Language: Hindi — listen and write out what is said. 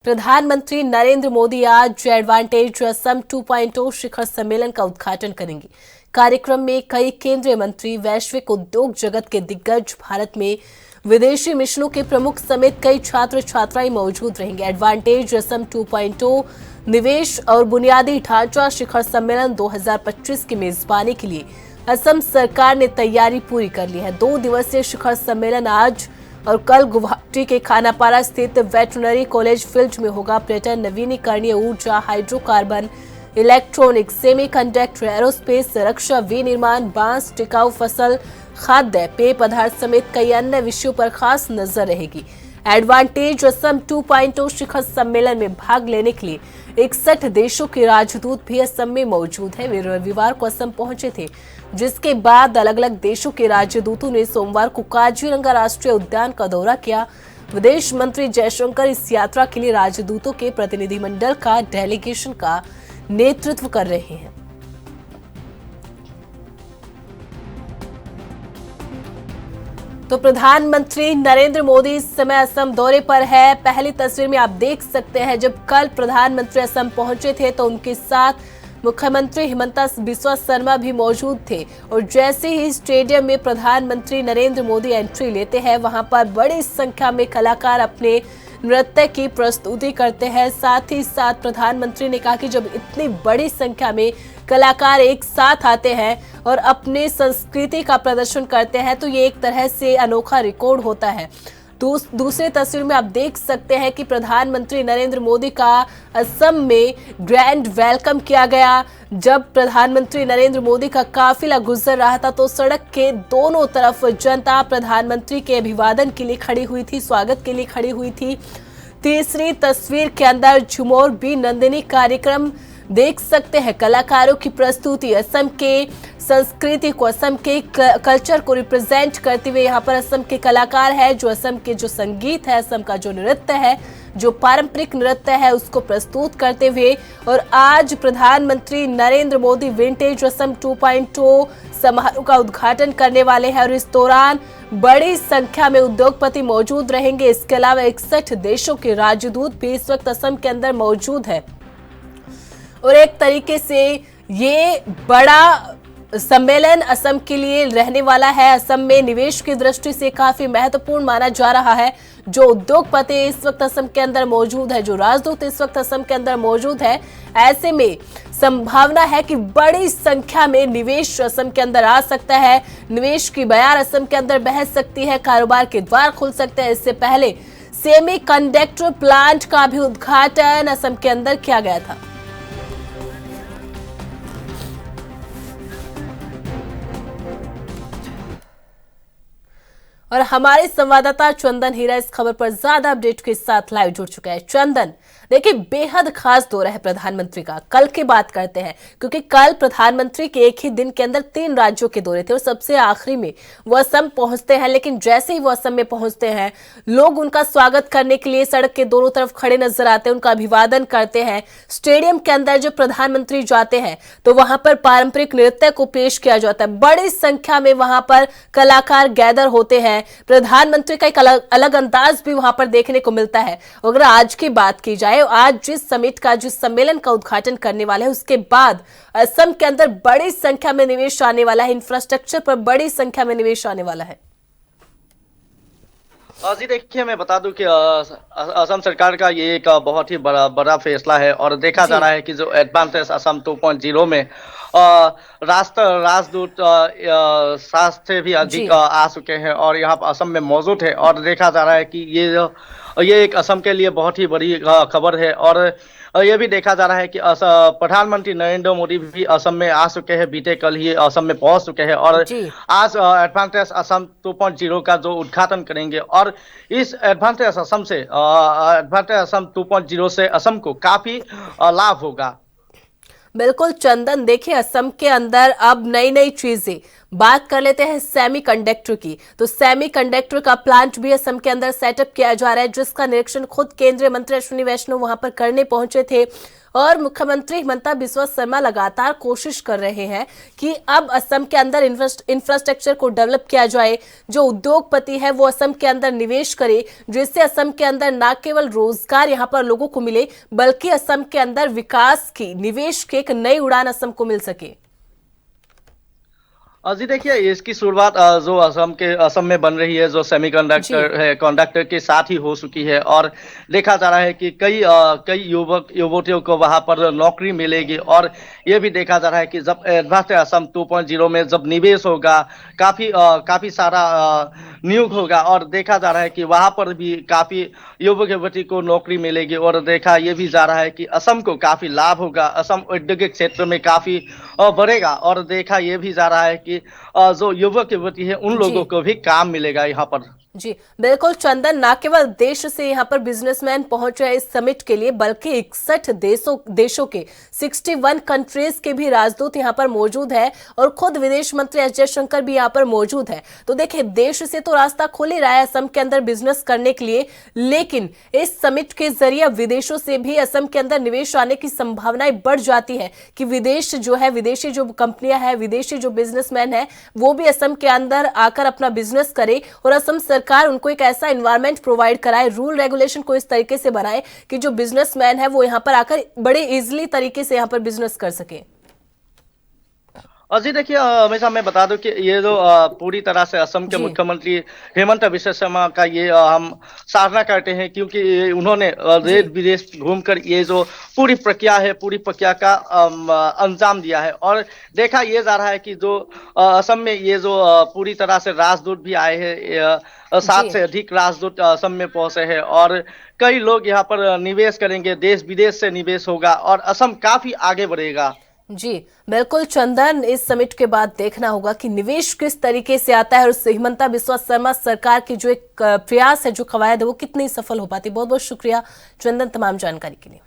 प्रधानमंत्री नरेंद्र मोदी आज एडवांटेज असम 2.0 शिखर सम्मेलन का उद्घाटन करेंगे। कार्यक्रम में कई केंद्रीय मंत्री, वैश्विक उद्योग जगत के दिग्गज, भारत में विदेशी मिशनों के प्रमुख समेत कई छात्र छात्राएं मौजूद रहेंगे। एडवांटेज असम 2.0 निवेश और बुनियादी ढांचा शिखर सम्मेलन 2025 की मेजबानी के लिए असम सरकार ने तैयारी पूरी कर ली है। 2 दिवसीय शिखर सम्मेलन आज और कल गुवाहाटी के खानापारा स्थित वेटरनरी कॉलेज फील्ड में होगा। पर्यटन, नवीनीकरणीय ऊर्जा, हाइड्रोकार्बन, इलेक्ट्रॉनिक्स, सेमीकंडक्टर, एरोस्पेस, रक्षा, विनिर्माण, बांस, टिकाऊ फसल, खाद्य, पेय पदार्थ समेत कई अन्य विषयों पर खास नजर रहेगी। एडवांटेज असम 2.0 शिखर सम्मेलन में भाग लेने के लिए 61 देशों के राजदूत भी असम में मौजूद हैं। वे रविवार को असम पहुंचे थे, जिसके बाद अलग अलग देशों के राजदूतों ने सोमवार को काजीरंगा राष्ट्रीय उद्यान का दौरा किया। विदेश मंत्री जयशंकर इस यात्रा के लिए राजदूतों के प्रतिनिधिमंडल का डेलीगेशन का नेतृत्व कर रहे हैं। तो प्रधानमंत्री नरेंद्र मोदी इस समय असम दौरे पर है। पहली तस्वीर में आप देख सकते हैं, जब कल प्रधानमंत्री असम पहुंचे थे तो उनके साथ मुख्यमंत्री हिमंता बिस्वा शर्मा भी मौजूद थे। और जैसे ही स्टेडियम में प्रधानमंत्री नरेंद्र मोदी एंट्री लेते हैं, वहां पर बड़ी संख्या में कलाकार अपने नृत्य की प्रस्तुति करते हैं। साथ ही साथ प्रधानमंत्री ने कहा कि जब इतनी बड़ी संख्या में कलाकार एक साथ आते हैं और अपने संस्कृति का प्रदर्शन करते हैं तो ये एक तरह से अनोखा रिकॉर्ड होता है। दूसरी तस्वीर में आप देख सकते हैं कि प्रधानमंत्री नरेंद्र मोदी का असम में ग्रैंड वेलकम किया गया। जब प्रधानमंत्री नरेंद्र मोदी का काफिला गुजर रहा था तो सड़क के दोनों तरफ जनता प्रधानमंत्री के अभिवादन के लिए खड़ी हुई थी, स्वागत के लिए खड़ी हुई थी। तीसरी तस्वीर के अंदर झुमोर बी नंदिनी कार्यक्रम देख सकते हैं। कलाकारों की प्रस्तुति असम के संस्कृति को, असम के कल्चर को रिप्रेजेंट करते हुए यहाँ पर असम के कलाकार है, जो असम के जो संगीत है, असम का जो नृत्य है, जो पारंपरिक नृत्य है, उसको प्रस्तुत करते हुए। और आज प्रधानमंत्री नरेंद्र मोदी विंटेज असम 2.0 समारोह का उद्घाटन करने वाले हैं और इस दौरान बड़ी संख्या में उद्योगपति मौजूद रहेंगे। इसके अलावा 61 देशों के राजदूत भी इस वक्त असम के अंदर मौजूद है। और एक तरीके से ये बड़ा सम्मेलन असम के लिए रहने वाला है। असम में निवेश की दृष्टि से काफी महत्वपूर्ण माना जा रहा है। जो उद्योगपति इस वक्त असम के अंदर मौजूद है, जो राजदूत इस वक्त असम के अंदर मौजूद है, ऐसे में संभावना है कि बड़ी संख्या में निवेश असम के अंदर आ सकता है। निवेश की बयार असम के अंदर बह सकती है, कारोबार के द्वार खुल सकते हैं। इससे पहले सेमी कंडक्टर प्लांट का भी उद्घाटन असम के अंदर किया गया था। और हमारे संवाददाता चंदन हीरा इस खबर पर ज्यादा अपडेट के साथ लाइव जुड़ चुका है। चंदन, देखिए बेहद खास दौरा है प्रधानमंत्री का। कल की बात करते हैं, क्योंकि कल प्रधानमंत्री के एक ही दिन के अंदर 3 राज्यों के दौरे थे और सबसे आखिरी में वो असम पहुंचते हैं। लेकिन जैसे ही वो असम में पहुंचते हैं, लोग उनका स्वागत करने के लिए सड़क के दोनों तरफ खड़े नजर आते हैं, उनका अभिवादन करते हैं। स्टेडियम के अंदर जब प्रधानमंत्री जाते हैं तो वहां पर पारंपरिक नृत्य को पेश किया जाता है। बड़ी संख्या में वहां पर कलाकार गैदर होते हैं। प्रधानमंत्री का एक अलग अंदाज भी वहां पर देखने को मिलता है। अगर आज की बात की जाए, आज जिस समिट का, जिस सम्मेलन का उद्घाटन करने वाले हैं, उसके बाद असम के अंदर बड़ी संख्या में निवेश आने वाला है। इंफ्रास्ट्रक्चर पर बड़ी संख्या में निवेश आने वाला है। जी देखिए, मैं बता दूं कि असम सरकार का ये एक बहुत ही बड़ा फैसला है और देखा जा रहा है कि जो एडवांटेज असम 2.0 में राजदूत शास्त्र भी अधिक आ चुके हैं और यहाँ पर असम में मौजूद है। और देखा जा रहा है कि ये एक असम के लिए बहुत ही बड़ी खबर है। और ये भी देखा जा रहा है कि प्रधानमंत्री नरेंद्र मोदी भी असम में आ चुके हैं, बीते कल ही असम में पहुंच चुके हैं और आज एडवांटेज असम 2.0 का जो उद्घाटन करेंगे। और इस एडवांटेज असम 2.0 से असम को काफी लाभ होगा। बिल्कुल चंदन, देखिए असम के अंदर अब नई नई चीजें, बात कर लेते हैं सेमीकंडक्टर की। तो सेमीकंडक्टर का प्लांट भी असम के अंदर सेटअप किया जा रहा है, जिसका निरीक्षण खुद केंद्रीय मंत्री अश्विनी वैष्णव वहां पर करने पहुंचे थे। और मुख्यमंत्री हिमंता बिस्वा शर्मा लगातार कोशिश कर रहे हैं कि अब असम के अंदर इंफ्रास्ट्रक्चर को डेवलप किया जाए, जो उद्योगपति है वो असम के अंदर निवेश करे, जिससे असम के अंदर न केवल रोजगार यहां पर लोगों को मिले, बल्कि असम के अंदर विकास की, निवेश की एक नई उड़ान असम को मिल सके। जी देखिए, इसकी शुरुआत जो असम में बन रही है, जो सेमीकंडक्टर है, कंडक्टर के साथ ही हो चुकी है। और देखा जा रहा है कि कई युवक युवतियों को वहां पर नौकरी मिलेगी। और ये भी देखा जा रहा है कि जब एडवांस्ड असम 2.0 में जब निवेश होगा, काफी सारा नियोग होगा, और देखा जा रहा है कि वहां पर भी काफी युवक युवती को नौकरी मिलेगी। और देखा ये भी जा रहा है कि असम को काफी लाभ होगा, असम औद्योगिक क्षेत्र में काफी बढ़ेगा। और देखा ये भी जा रहा है कि जो युवक युवती है उन लोगों को भी काम मिलेगा यहाँ पर। जी बिल्कुल चंदन, न केवल देश से यहाँ पर बिजनेसमैन पहुंच रहे इस समिट के लिए, बल्कि 61 देशों के 61 कंट्रीज के भी राजदूत यहाँ पर मौजूद है, और खुद विदेश मंत्री एस जयशंकर भी यहाँ पर मौजूद है। तो देखिए, देश से तो रास्ता खुल ही रहा है असम के अंदर बिजनेस करने के लिए, लेकिन इस समिट के जरिए विदेशों से भी असम के अंदर निवेश आने की संभावनाएं बढ़ जाती है कि विदेश जो है, विदेशी जो कंपनियां हैं, विदेशी जो बिजनेसमैन है, वो भी असम के अंदर आकर अपना बिजनेस करे, और असम सरकार उनको एक ऐसा एनवायरनमेंट प्रोवाइड कराए, रूल रेगुलेशन को इस तरीके से बनाए कि जो बिजनेसमैन है वो यहां पर आकर बड़े इजीली तरीके से यहां पर बिजनेस कर सके। और जी देखिए, हमेशा मैं बता दूं कि ये जो पूरी तरह से असम के मुख्यमंत्री हेमंत बिस्वा शर्मा का ये हम सराहना करते हैं, क्योंकि उन्होंने देश विदेश घूमकर ये जो पूरी प्रक्रिया का अंजाम दिया है। और देखा ये जा रहा है कि जो असम में ये जो पूरी तरह से राजदूत भी आए हैं, 7 से अधिक राजदूत असम में पहुंचे हैं, और कई लोग यहाँ पर निवेश करेंगे, देश विदेश से निवेश होगा, और असम काफी आगे बढ़ेगा। जी बिल्कुल चंदन, इस समिट के बाद देखना होगा कि निवेश किस तरीके से आता है, और हिमंता बिस्वा शर्मा सरकार की जो एक प्रयास है, जो कवायद है, वो कितनी सफल हो पाती। बहुत बहुत शुक्रिया चंदन तमाम जानकारी के लिए।